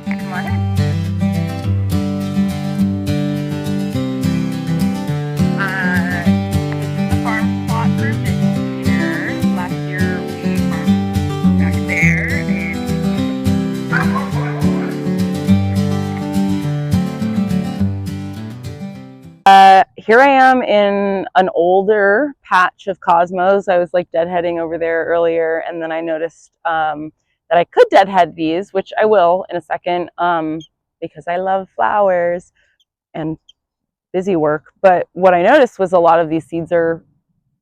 Come on in. This is the farm plot for this year. Last year we farmed back there, here I am in an older patch of Cosmos. I was like deadheading over there earlier, and then I noticed that I could deadhead these, which I will in a second, because I love flowers and busy work. But what I noticed was a lot of these seeds are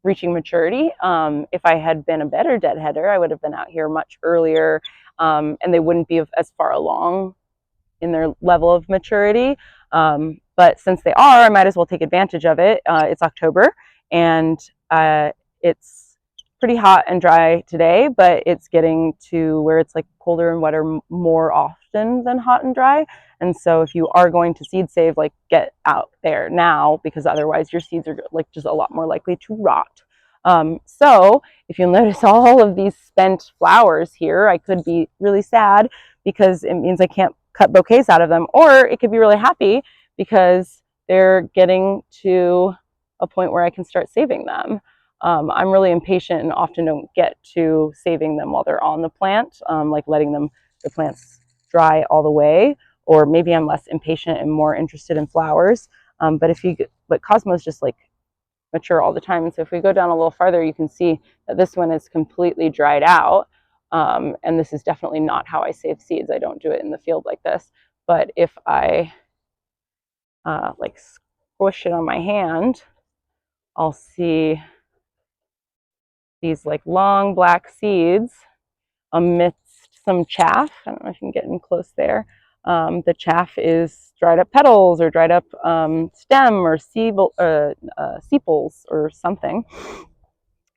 reaching maturity. If I had been a better deadheader, I would have been out here much earlier, and they wouldn't be as far along in their level of maturity. But since they are, I might as well take advantage of it. It's October, and it's pretty hot and dry today, but it's getting to where it's like colder and wetter more often than hot and dry. And so if you are going to seed save, like get out there now, because otherwise your seeds are like just a lot more likely to rot. So if you'll notice all of these spent flowers here, I could be really sad because it means I can't cut bouquets out of them, or it could be really happy because they're getting to a point where I can start saving them. I'm really impatient and often don't get to saving them while they're on the plant, like letting the plants dry all the way, or maybe I'm less impatient and more interested in flowers. But Cosmos just like mature all the time. And so if we go down a little farther, you can see that this one is completely dried out. And this is definitely not how I save seeds. I don't do it in the field like this. But if I like squish it on my hand, I'll see these like long black seeds amidst some chaff. I don't know if you can get in close there. The chaff is dried up petals or dried up stem or sepals or something.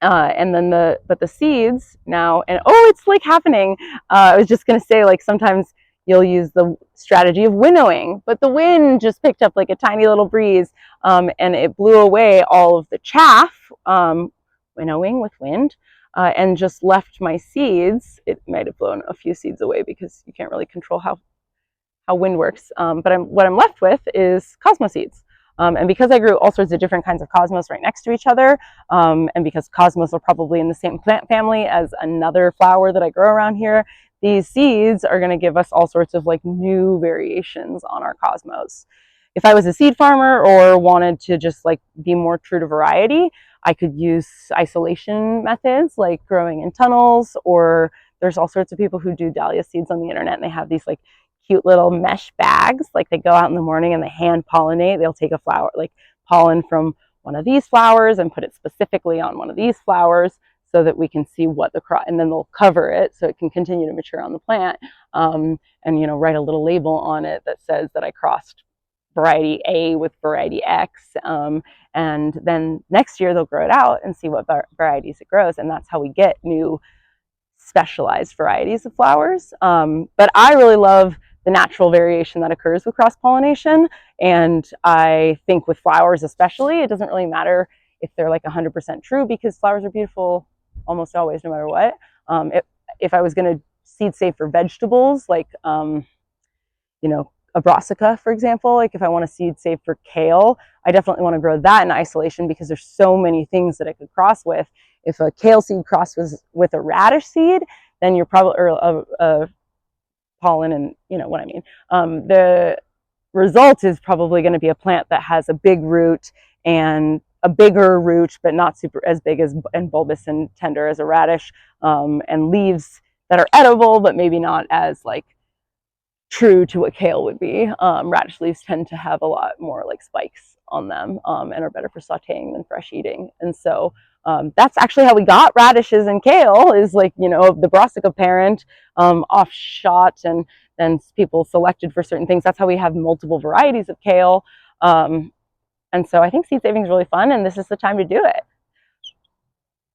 And then the seeds now, and oh, it's like happening. I was just gonna say, like, sometimes you'll use the strategy of winnowing, but the wind just picked up like a tiny little breeze, and it blew away all of the chaff, winnowing with wind, and just left my seeds. It might have blown a few seeds away because you can't really control how wind works. But what I'm left with is Cosmo seeds. And because I grew all sorts of different kinds of cosmos right next to each other, and because cosmos are probably in the same plant family as another flower that I grow around here, these seeds are going to give us all sorts of like new variations on our cosmos. If I was a seed farmer or wanted to just like be more true to variety, I could use isolation methods like growing in tunnels, or there's all sorts of people who do dahlia seeds on the internet, and they have these like cute little mesh bags. Like they go out in the morning and they hand pollinate. They'll take a flower, like pollen from one of these flowers and put it specifically on one of these flowers so that we can see what the crop, and then they'll cover it so it can continue to mature on the plant. And, you know, write a little label on it that says that I crossed variety A with variety X. And then next year they'll grow it out and see what varieties it grows. And that's how we get new specialized varieties of flowers. But I really love the natural variation that occurs with cross-pollination. And I think with flowers especially, it doesn't really matter if they're like 100% true, because flowers are beautiful almost always, no matter what. If I was going to seed save for vegetables, like, you know, a brassica, for example, like if I want to seed save for kale, I definitely want to grow that in isolation because there's so many things that I could cross with. If a kale seed crosses with a radish seed, then you're probably, or a pollen, and you know what I mean. The result is probably going to be a plant that has a big root and a bigger root, but not super as big as and bulbous and tender as a radish, and leaves that are edible, but maybe not as like true to what kale would be. Radish leaves tend to have a lot more like spikes on them, and are better for sauteing than fresh eating. And so that's actually how we got radishes and kale, is like, you know, the brassica parent offshot, and then people selected for certain things. That's how we have multiple varieties of kale. And so I think seed saving is really fun, and this is the time to do it.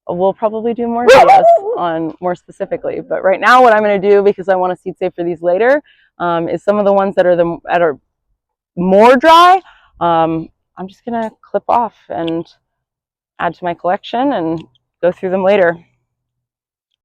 We'll probably do more videos on more specifically, but right now what I'm going to do, because I want to seed save for these later, is some of the ones that are more dry. I'm just going to clip off and add to my collection and go through them later.